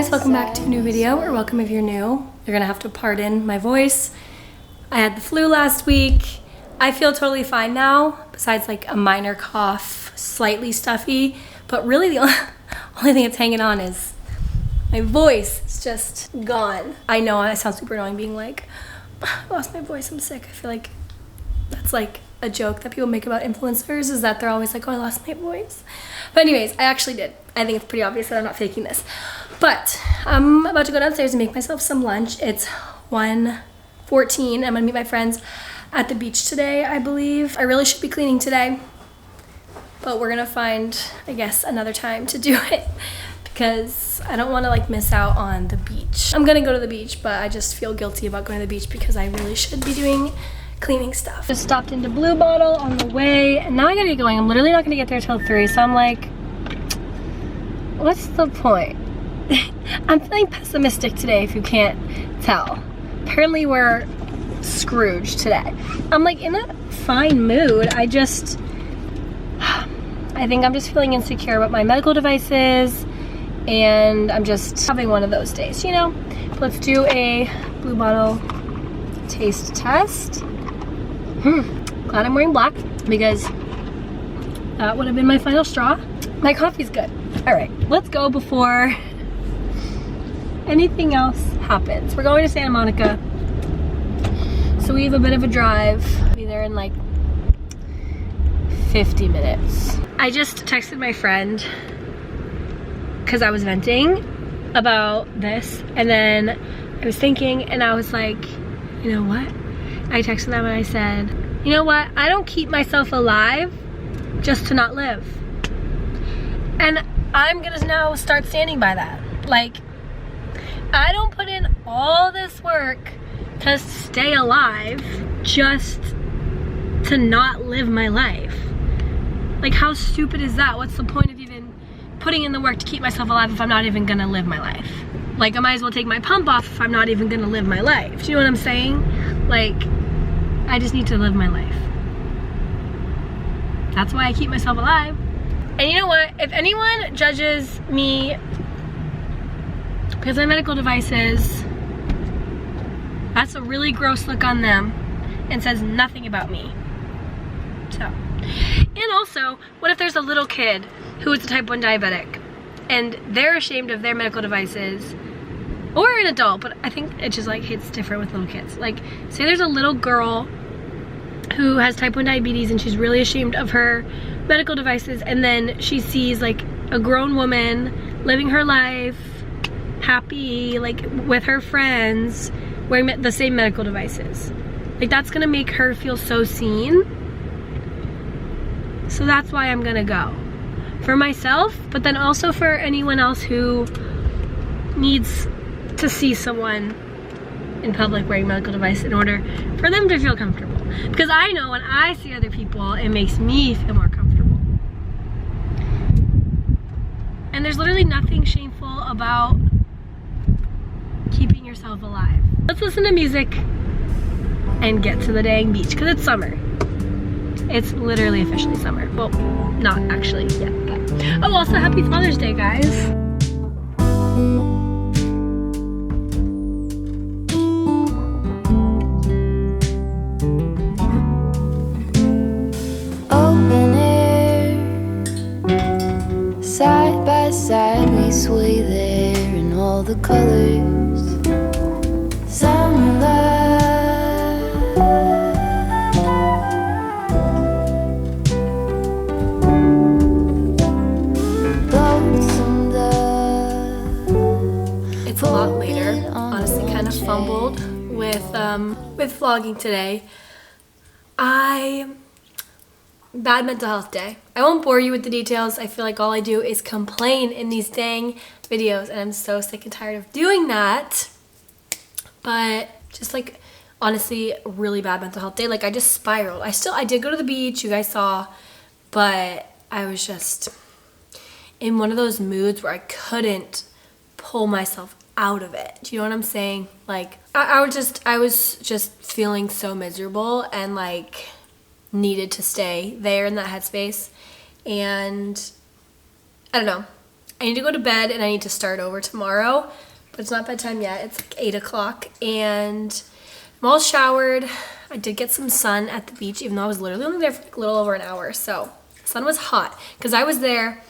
guys, welcome back to a new video, or welcome if you're new. You're gonna have to pardon my voice. I had the flu last week. I feel totally fine now, besides like a minor cough, slightly stuffy, but really the only thing that's hanging on is my voice. It's just gone. I know I sound super annoying being like, I lost my voice, I'm sick. I feel like that's like a joke that people make about influencers, is that they're always like, oh, I lost my voice. But anyways, I actually did. I think it's pretty obvious that I'm not faking this. But I'm about to go downstairs and make myself some lunch. It's 1:14. I'm gonna meet my friends at the beach today, I believe. I really should be cleaning today, but we're gonna find, I guess, another time to do it because I don't wanna like miss out on the beach. I'm gonna go to the beach, but I just feel guilty about going to the beach because I really should be doing cleaning stuff. Just stopped into Blue Bottle on the way, and now I gotta get going. I'm literally not gonna get there till 3, so I'm like, what's the point? I'm feeling pessimistic today, if you can't tell. Apparently we're Scrooge today. I'm like in a fine mood. I think I'm just feeling insecure about my medical devices, and I'm just having one of those days, you know? Let's do a Blue Bottle taste test. Glad I'm wearing black because that would have been my final straw. My coffee's good. All right, let's go before anything else happens. We're going to Santa Monica, so we have a bit of a drive. We'll be there in like 50 minutes. I just texted my friend because I was venting about this, and then I was thinking, and I was like, you know what? I texted them and I said, you know what? I don't keep myself alive just to not live. And I'm gonna now start standing by that. Like, I don't put in all this work to stay alive just to not live my life. Like, how stupid is that? What's the point of even putting in the work to keep myself alive if I'm not even gonna live my life? Like, I might as well take my pump off if I'm not even gonna live my life. Do you know what I'm saying? Like, I just need to live my life. That's why I keep myself alive. And you know what? If anyone judges me because of medical devices, that's a really gross look on them and says nothing about me. So, and also, what if there's a little kid who is a type 1 diabetic and they're ashamed of their medical devices, or an adult, but I think it just like hits different with little kids. Like, say there's a little girl who has type 1 diabetes and she's really ashamed of her medical devices, and then she sees like a grown woman living her life happy, like with her friends, wearing the same medical devices. Like, that's gonna make her feel so seen. So that's why I'm gonna go. For myself, but then also for anyone else who needs to see someone in public wearing medical device in order for them to feel comfortable. Because I know when I see other people, it makes me feel more comfortable. And there's literally nothing shameful about keeping yourself alive. Let's listen to music and get to the dang beach, because it's summer. It's literally officially summer. Well, not actually yet, but. Oh, also happy Father's Day, guys. Open air, side by side we sway there in all the colors. Sunlight, lonesome dove. It's a lot later. Honestly, kind of fumbled with vlogging today. Bad mental health day. I won't bore you with the details. I feel like all I do is complain in these dang videos, and I'm so sick and tired of doing that. But just like, honestly, really bad mental health day. Like, I just spiraled. I did go to the beach, you guys saw, but I was just in one of those moods where I couldn't pull myself out of it. Do you know what I'm saying? Like, I was just feeling so miserable and like needed to stay there in that headspace. And I don't know, I need to go to bed and I need to start over tomorrow, but it's not bedtime yet. It's like 8 o'clock and I'm all showered. I did get some sun at the beach, even though I was literally only there for like a little over an hour. So the sun was hot because I was there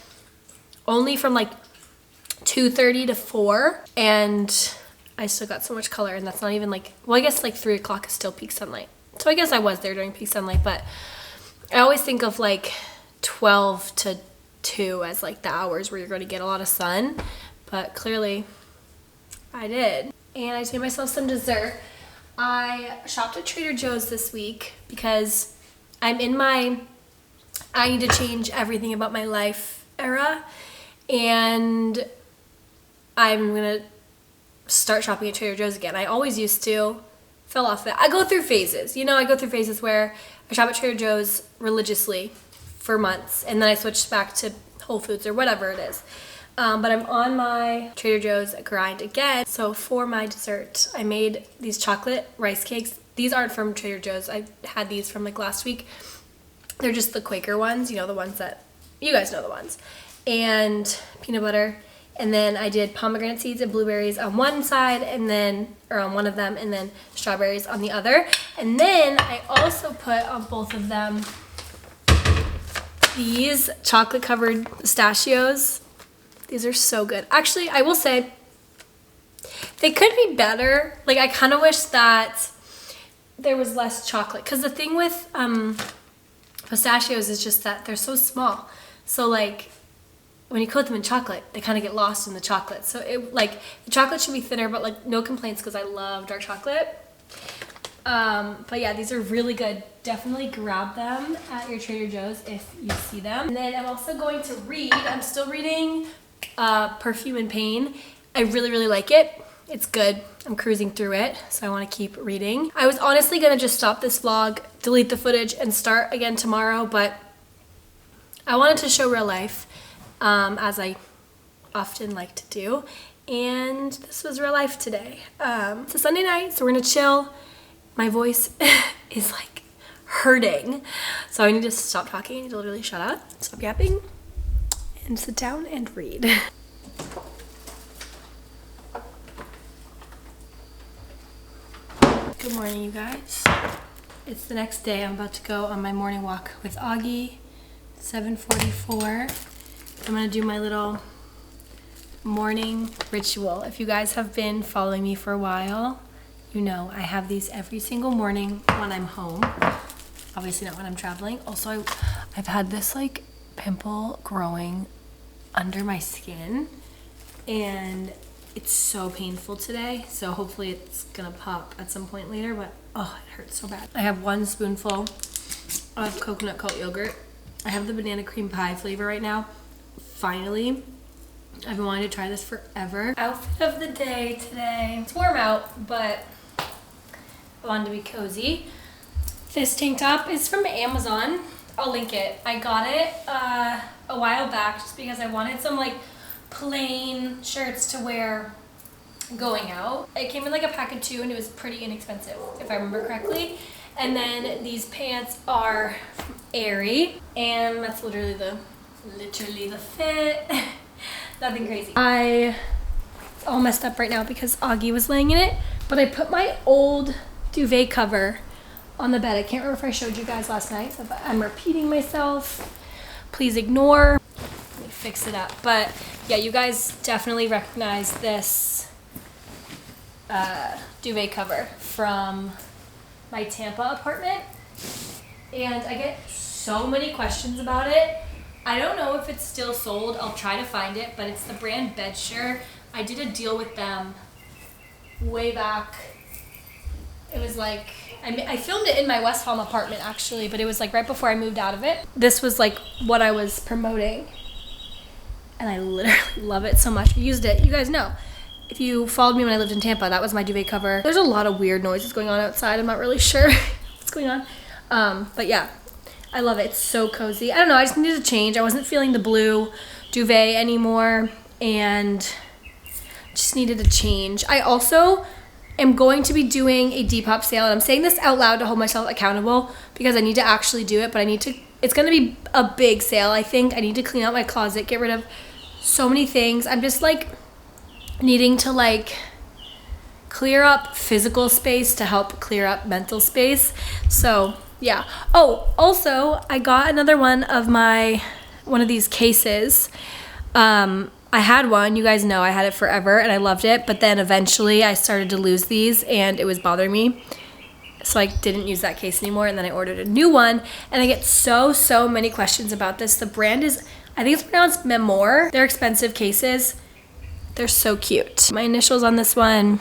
only from like 2:30 to 4, and I still got so much color, and that's not even like, well, I guess like 3 o'clock is still peak sunlight. So I guess I was there during peak sunlight, but I always think of like 12 to 2 as like the hours where you're going to get a lot of sun, but clearly I did. And I just made myself some dessert. I shopped at Trader Joe's this week because I'm in my I need to change everything about my life era, and I'm going to start shopping at Trader Joe's again. I always used to, fell off it. I go through phases, you know, I go through phases where I shop at Trader Joe's religiously for months, and then I switched back to Whole Foods or whatever it is. But I'm on my Trader Joe's grind again. So for my dessert, I made these chocolate rice cakes. These aren't from Trader Joe's. I had these from like last week. They're just the Quaker ones, you know, the ones that, you guys know the ones. And peanut butter. And then I did pomegranate seeds and blueberries on one side, and then, or on one of them, and then strawberries on the other. And then I also put on both of them these chocolate covered pistachios. These are so good. Actually, I will say they could be better. Like, I kind of wish that there was less chocolate, because the thing with pistachios is just that they're so small. So like when you coat them in chocolate, they kind of get lost in the chocolate. So it, like, the chocolate should be thinner, but like no complaints because I love dark chocolate. But yeah, these are really good. Definitely grab them at your Trader Joe's if you see them. And then I'm also going to read. I'm still reading Perfume and Pain. I really, really like it. It's good. I'm cruising through it, so I want to keep reading. I was honestly going to just stop this vlog, delete the footage, and start again tomorrow, but I wanted to show real life, as I often like to do, and this was real life today. It's a Sunday night, so we're going to chill. My voice is like hurting, so I need to stop talking. I need to literally shut up, stop yapping, and sit down and read. Good morning, you guys. It's the next day. I'm about to go on my morning walk with Augie. 7:44. I'm gonna do my little morning ritual. If you guys have been following me for a while, you know I have these every single morning when I'm home. Obviously not when I'm traveling. Also, I've had this like pimple growing under my skin, and it's so painful today, so hopefully it's gonna pop at some point later, but oh, it hurts so bad. I have 1 spoonful of coconut cult yogurt. I have the banana cream pie flavor right now. Finally, I've been wanting to try this forever. Outfit of the day today. It's warm out, but I wanted to be cozy. This tank top is from Amazon. I'll link it. I got it a while back just because I wanted some like plain shirts to wear going out. It came in like a pack of 2 and it was pretty inexpensive if I remember correctly. And then these pants are from Aerie, and that's literally the fit. Nothing crazy. It's all messed up right now because Augie was laying in it, but I put my old duvet cover on the bed. I can't remember if I showed you guys last night, so I'm repeating myself. Please ignore. Let me fix it up. But yeah, you guys definitely recognize this duvet cover from my Tampa apartment, and I get so many questions about it. I don't know if it's still sold. I'll try to find it, but it's the brand Bedsure. I did a deal with them way back. It was like, I filmed it in my West Palm apartment actually, but it was like right before I moved out of it. This was like what I was promoting, and I literally love it so much. I used it, you guys know. If you followed me when I lived in Tampa, that was my duvet cover. There's a lot of weird noises going on outside. I'm not really sure what's going on. But yeah, I love it. It's so cozy. I don't know, I just needed to change. I wasn't feeling the blue duvet anymore, and just needed to change. I also am going to be doing a Depop sale, and I'm saying this out loud to hold myself accountable because I need to actually do it, but it's gonna be a big sale, I think. I need to clean out my closet, get rid of so many things. I'm just like needing to like clear up physical space to help clear up mental space. So yeah. Oh, also I got another one of these cases. I had one, you guys know I had it forever and I loved it, but then eventually I started to lose these and it was bothering me. So I didn't use that case anymore, and then I ordered a new one, and I get so many questions about this. The brand is, I think it's pronounced Memoir. They're expensive cases. They're so cute. My initials on this one.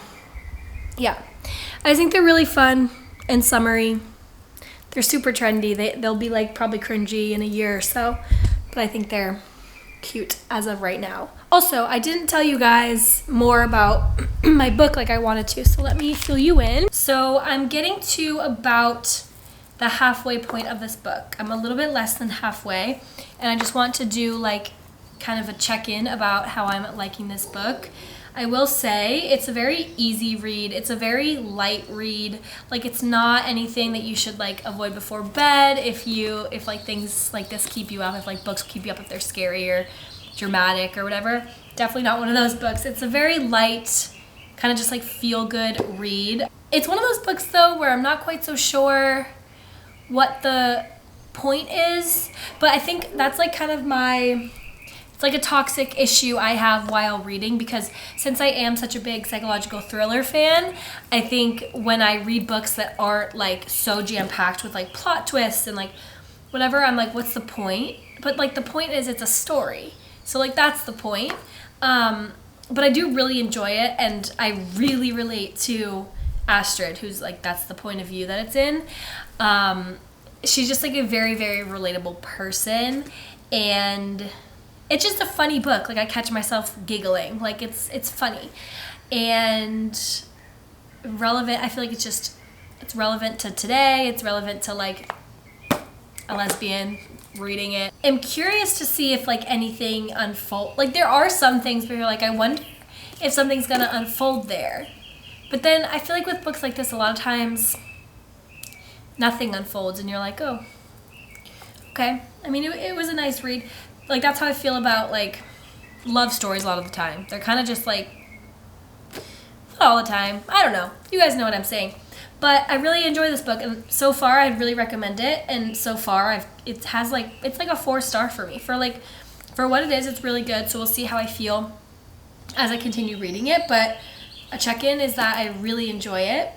Yeah. I think they're really fun and summery. They're super trendy. They'll be like probably cringy in a year or so, but I think they're cute as of right now. Also, I didn't tell you guys more about my book like I wanted to, so let me fill you in. So I'm getting to about the halfway point of this book. I'm a little bit less than halfway, and I just want to do like kind of a check-in about how I'm liking this book. I will say it's a very easy read. It's a very light read. Like, it's not anything that you should like avoid before bed if like things like this keep you up, if like books keep you up if they're scary or dramatic or whatever. Definitely not one of those books. It's a very light, kind of just like feel good read. It's one of those books though where I'm not quite so sure what the point is, but I think that's like kind of it's like a toxic issue I have while reading, because since I am such a big psychological thriller fan, I think when I read books that aren't like so jam-packed with like plot twists and like whatever, I'm like, what's the point? But like the point is it's a story. So like that's the point. But I do really enjoy it, and I really relate to Astrid, who's like, that's the point of view that it's in. She's just like a very, very relatable person, and it's just a funny book. Like, I catch myself giggling. Like, it's funny and relevant. I feel like it's relevant to today. It's relevant to like a lesbian reading it. I'm curious to see if like anything unfold. Like, there are some things where you're like, I wonder if something's gonna unfold there. But then I feel like with books like this, a lot of times nothing unfolds and you're like, oh, okay. I mean, it was a nice read. Like, that's how I feel about like love stories a lot of the time. They're kind of just like, not all the time. I don't know. You guys know what I'm saying. But I really enjoy this book, and so far I'd really recommend it. And so far it's like a 4-star for me. For what it is, it's really good. So we'll see how I feel as I continue reading it. But a check-in is that I really enjoy it,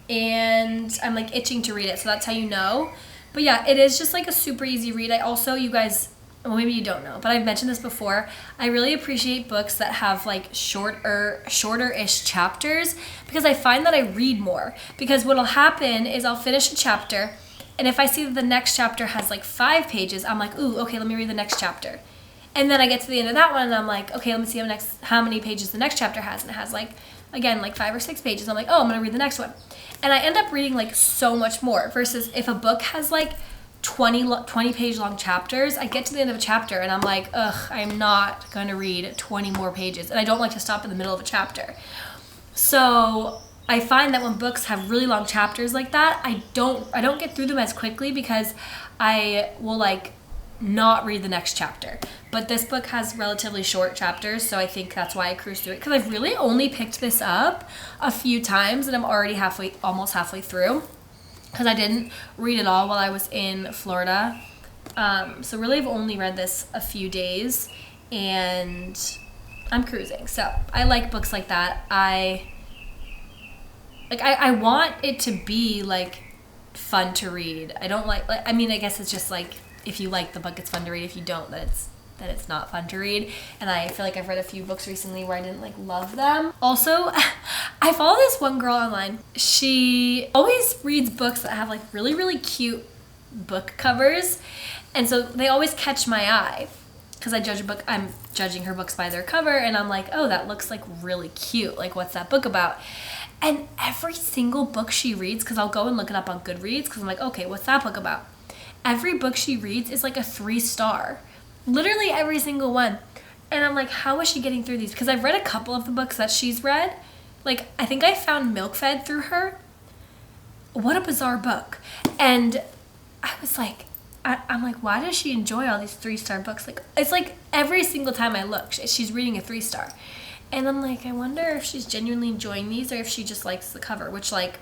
and I'm like itching to read it. So that's how you know. But yeah, it is just like a super easy read. I also, you guys, well, maybe you don't know, but I've mentioned this before. I really appreciate books that have like shorter-ish chapters, because I find that I read more. Because what'll happen is I'll finish a chapter, and if I see that the next chapter has like 5 pages, I'm like, ooh, okay, let me read the next chapter. And then I get to the end of that one, and I'm like, okay, let me see how many pages the next chapter has, and it has like, again, like 5 or 6 pages. I'm like, oh, I'm gonna read the next one. And I end up reading like so much more, versus if a book has like 20 page long chapters, I get to the end of a chapter and I'm like, ugh, I'm not going to read 20 more pages. And I don't like to stop in the middle of a chapter. So I find that when books have really long chapters like that, I don't get through them as quickly, because I will like not read the next chapter. But this book has relatively short chapters, so I think that's why I cruised through it, because I've really only picked this up a few times and I'm already almost halfway through, because I didn't read it all while I was in Florida. So really I've only read this a few days, and I'm cruising. So I like books like that. I want it to be like fun to read. I don't like I mean, I guess it's just like, if you like the book, it's fun to read. If you don't, then it's not fun to read. And I feel like I've read a few books recently where I didn't like love them. Also, I follow this one girl online. She always reads books that have like really, really cute book covers. And so they always catch my eye, because I'm judging her books by their cover, and I'm like, oh, that looks like really cute. Like, what's that book about? And every single book she reads, because I'll go and look it up on Goodreads, because I'm like, okay, what's that book about? Every book she reads is like a 3-star. Literally every single one. And I'm like, how is she getting through these? Because I've read a couple of the books that she's read. Like, I think I found Milk Fed through her. What a bizarre book. And I was like, I'm like, why does she enjoy all these 3-star books? Like, it's like every single time I look, she's reading a 3-star. And I'm like, I wonder if she's genuinely enjoying these or if she just likes the cover, which, like,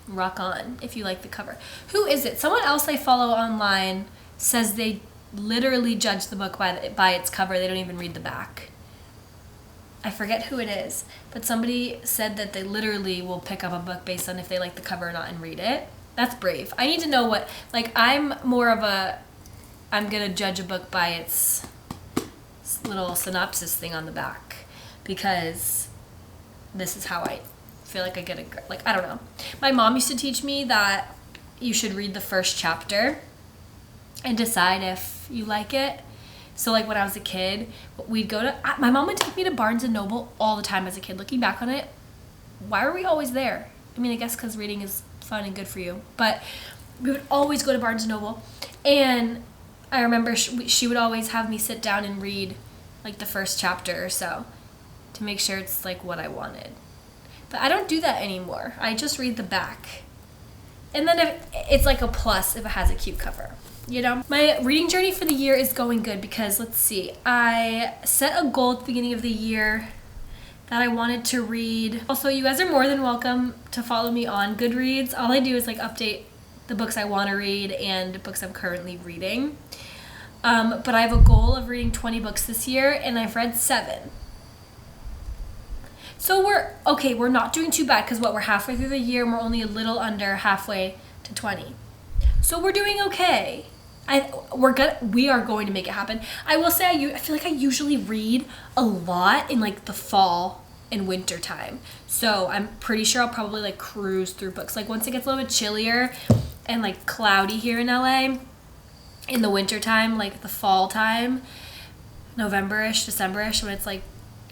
rock on if you like the cover. Who is it? Someone else I follow online says they literally judge the book by its cover. They don't even read the back. I forget who it is, but somebody said that they literally will pick up a book based on if they like the cover or not and read it. That's brave. I need to know what, like, I'm more of a, I'm gonna judge a book by its little synopsis thing on the back, because this is how I feel like I get a, like, I don't know. My mom used to teach me that you should read the first chapter and decide if you like it. So, like, when I was a kid, we'd go to, my mom would take me to Barnes & Noble all the time as a kid. Looking back on it, why were we always there? I mean, I guess because reading is fun and good for you. But we would always go to Barnes & Noble. And I remember she would always have me sit down and read, like, the first chapter or so to make sure it's, like, what I wanted. But I don't do that anymore. I just read the back. And then if it's, like, a plus if it has a cute cover. You know, my reading journey for the year is going good because, let's see, I set a goal at the beginning of the year that I wanted to read. Also, you guys are more than welcome to follow me on Goodreads. All I do is, like, update the books I want to read and books I'm currently reading. But I have a goal of reading 20 books this year, and I've read 7. So we're not doing too bad because we're halfway through the year and we're only a little under halfway to 20. So we're doing okay. We are going to make it happen. I will say I feel like I usually read a lot in, like, the fall and winter time. So I'm pretty sure I'll probably, like, cruise through books. Like, once it gets a little bit chillier and, like, cloudy here in LA in the winter time, like the fall time, November-ish, December-ish, when it's, like,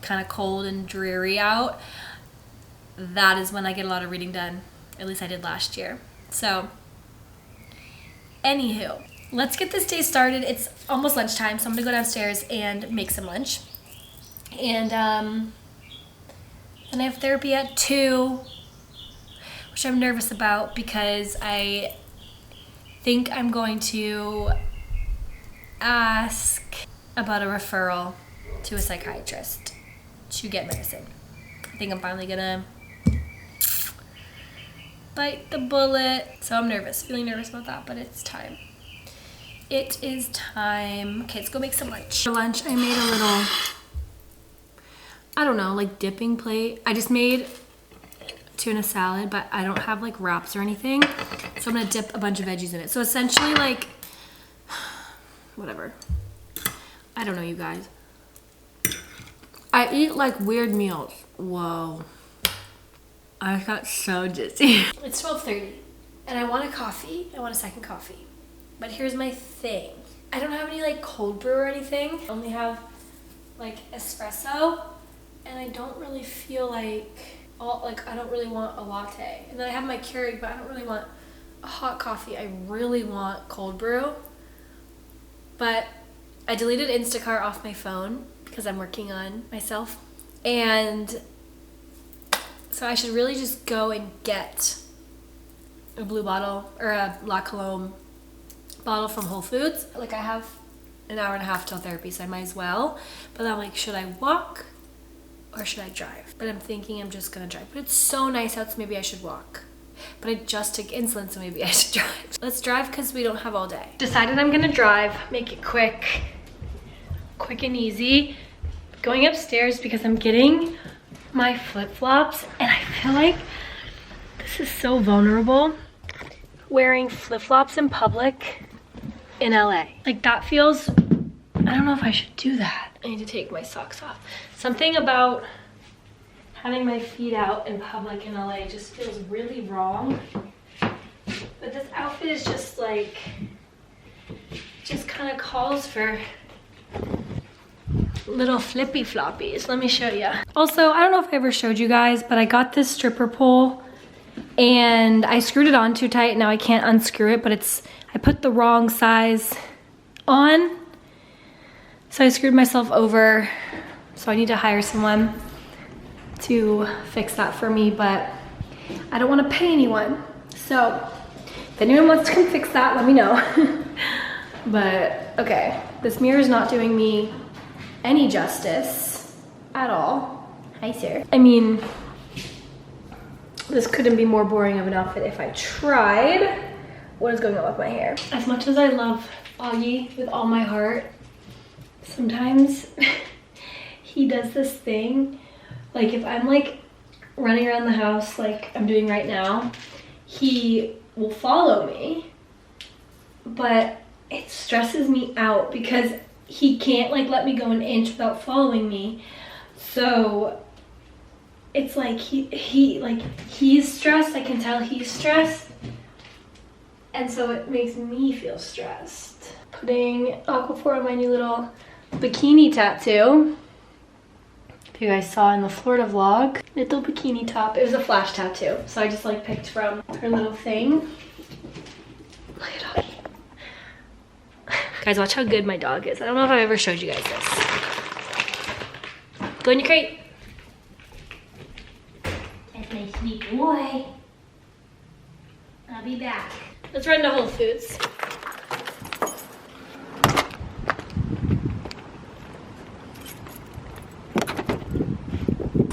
kind of cold and dreary out, that is when I get a lot of reading done. At least I did last year. So, anywho, let's get this day started. It's almost lunchtime, so I'm gonna go downstairs and make some lunch. And then I have therapy at 2, which I'm nervous about because I think I'm going to ask about a referral to a psychiatrist to get medicine. I think I'm finally gonna bite the bullet. So I'm nervous, feeling nervous about that, but it's time. It is time. Okay, let's go make some lunch. For lunch, I made a little, I don't know, like, dipping plate. I just made tuna salad, but I don't have, like, wraps or anything. So I'm gonna dip a bunch of veggies in it. So essentially, like, whatever. I don't know, you guys. I eat, like, weird meals. Whoa. I got so dizzy. It's 12:30, and I want a coffee. I want a second coffee. But here's my thing. I don't have any, like, cold brew or anything. I only have, like, espresso, and I don't really feel like, I don't really want a latte. And then I have my Keurig, but I don't really want a hot coffee. I really want cold brew. But I deleted Instacart off my phone because I'm working on myself. And so I should really just go and get a blue bottle or a La Colombe bottle from Whole Foods. Like, I have an hour and a half till therapy, so I might as well. But I'm like, should I walk or should I drive? But I'm thinking I'm just gonna drive. But it's so nice out, so maybe I should walk. But I just took insulin, so maybe I should drive. Let's drive because we don't have all day. Decided I'm gonna drive, make it quick and easy. Going upstairs because I'm getting my flip-flops, and I feel like this is so vulnerable. Wearing flip-flops in public in LA. Like, that feels, I don't know if I should do that. I need to take my socks off. Something about having my feet out in public in LA just feels really wrong. But this outfit is just, like, just kind of calls for little flippy floppies. Let me show you. Also, I don't know if I ever showed you guys, but I got this stripper pole and I screwed it on too tight. Now I can't unscrew it, but I put the wrong size on. So I screwed myself over. So I need to hire someone to fix that for me, but I don't want to pay anyone. So If anyone wants to come fix that, let me know. But okay, this mirror is not doing me any justice at all. Hi, sir. I mean, this couldn't be more boring of an outfit if I tried. What is going on with my hair? As much as I love Augie with all my heart, sometimes he does this thing. Like if I'm like running around the house like I'm doing right now, he will follow me, but it stresses me out because he can't like let me go an inch without following me. So it's like he's stressed. I can tell he's stressed, and so it makes me feel stressed. Putting Aquaphor on my new little bikini tattoo. If you guys saw in the Florida vlog, little bikini top. It was a flash tattoo, so I just like picked from her little thing. Look at Augie. Guys, watch how good my dog is. I don't know if I've ever showed you guys this. Go in your crate. That's my sweet boy. I'll be back. Let's run to Whole Foods.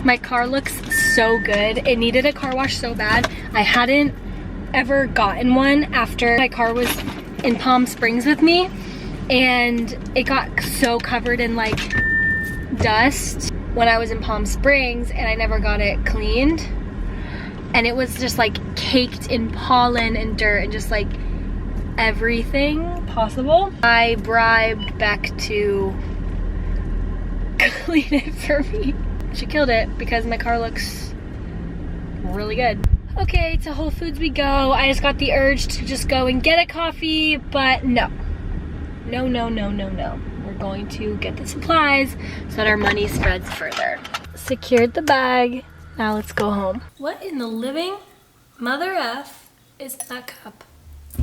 My car looks so good. It needed a car wash so bad. I hadn't ever gotten one after my car was in Palm Springs with me, and it got so covered in like dust when I was in Palm Springs, and I never got it cleaned, and it was just like caked in pollen and dirt and just like everything possible. I bribed Beck to clean it for me. She killed it because my car looks really good. Okay, to Whole Foods we go. I just got the urge to just go and get a coffee, but no. No, no, no, no, no. We're going to get the supplies so that our money spreads further. Secured the bag. Now let's go home. What in the living mother F is in that cup?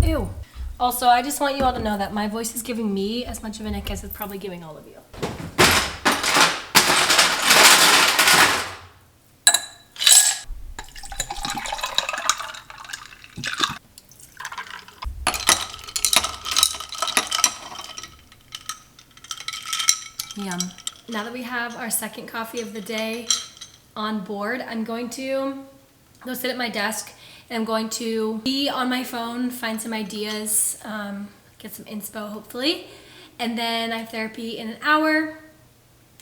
Ew. Also, I just want you all to know that my voice is giving me as much of an ick as it's probably giving all of you. Yum. Now that we have our second coffee of the day on board, I'm going to go sit at my desk and I'm going to be on my phone, find some ideas, get some inspo hopefully. And then I have therapy in an hour.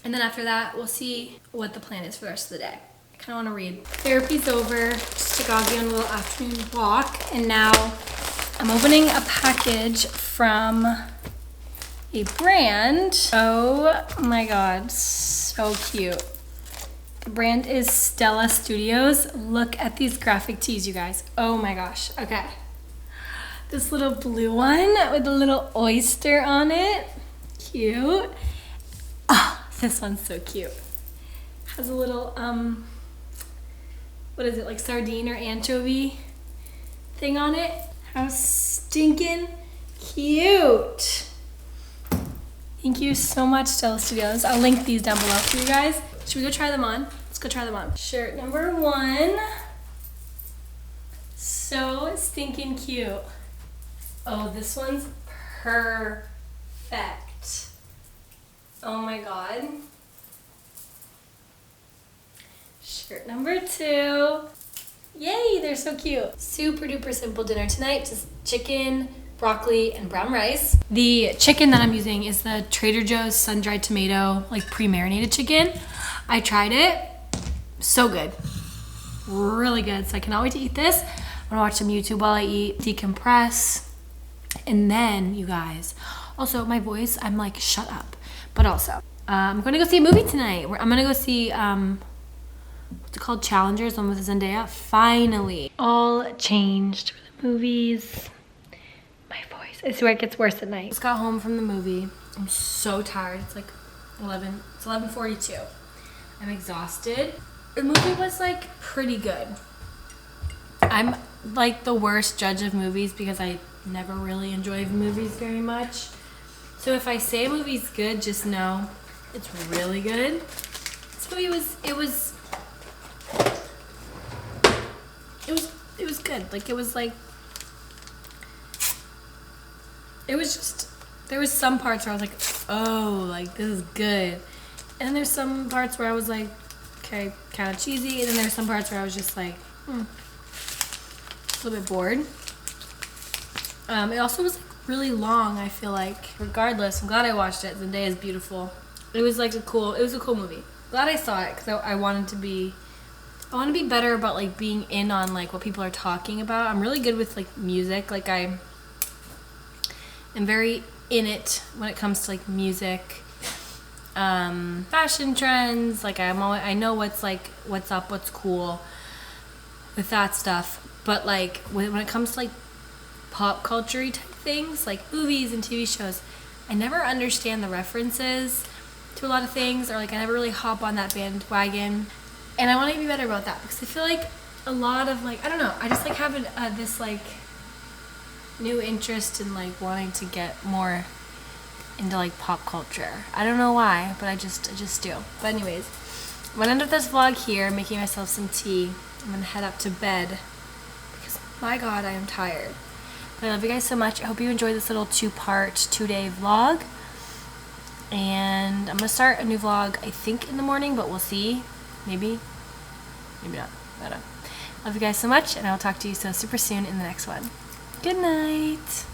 And then after that, we'll see what the plan is for the rest of the day. I kind of want to read. Therapy's over, just took Augie on a little afternoon walk. And now I'm opening a package from a brand. Oh my God, so cute. The brand is Stella Studios. Look at these graphic tees, you guys. Oh my gosh, okay. This little blue one with a little oyster on it. Cute. Oh, this one's so cute. Has a little, what is it, like sardine or anchovy thing on it. How stinking cute. Thank you so much, Stella Studios. I'll link these down below for you guys. Should we go try them on? Let's go try them on. Shirt number 1. So stinking cute. Oh, this one's perfect. Oh my God. Shirt number 2. Yay, they're so cute. Super duper simple dinner tonight. Just chicken, broccoli, and brown rice. The chicken that I'm using is the Trader Joe's sun-dried tomato, like pre-marinated chicken. I tried it, so good, really good. So I cannot wait to eat this. I'm gonna watch some YouTube while I eat, decompress, and then you guys, also my voice, I'm like, shut up. But also, I'm gonna go see a movie tonight. I'm gonna go see, what's it called, Challengers, one with Zendaya. Finally, all changed for the movies. It's where it gets worse at night. Just got home from the movie. I'm so tired. It's like 11:42. I'm exhausted. The movie was like pretty good. I'm like the worst judge of movies because I never really enjoy movies very much. So if I say a movie's good, just know it's really good. This movie was good. Like it was like it was just, there was some parts where I was like, oh, like this is good. And then there's some parts where I was like, okay, kind of cheesy. And then there's some parts where I was just like, a little bit bored. It also was like really long, I feel like. Regardless, I'm glad I watched it. Zendaya is beautiful. It was a cool movie. Glad I saw it because I want to be better about like being in on like what people are talking about. I'm really good with like music. Like I am very in it when it comes to like music, fashion trends. Like I know what's up, what's cool with that stuff. But like when it comes to like pop culture type things, like movies and TV shows, I never understand the references to a lot of things, or like I never really hop on that bandwagon. And I want to be better about that because I feel like a lot of like, I don't know, I just like have this like new interest in like wanting to get more into like pop culture. I don't know why, but I just do. But anyways, I'm gonna end up this vlog here, making myself some tea. I'm gonna head up to bed because my God, I am tired. But I love you guys so much. I hope you enjoyed this little 2-part, 2-day vlog. And I'm gonna start a new vlog, I think in the morning, but we'll see. Maybe not. I don't know. Love you guys so much, and I'll talk to you so super soon in the next one. Good night.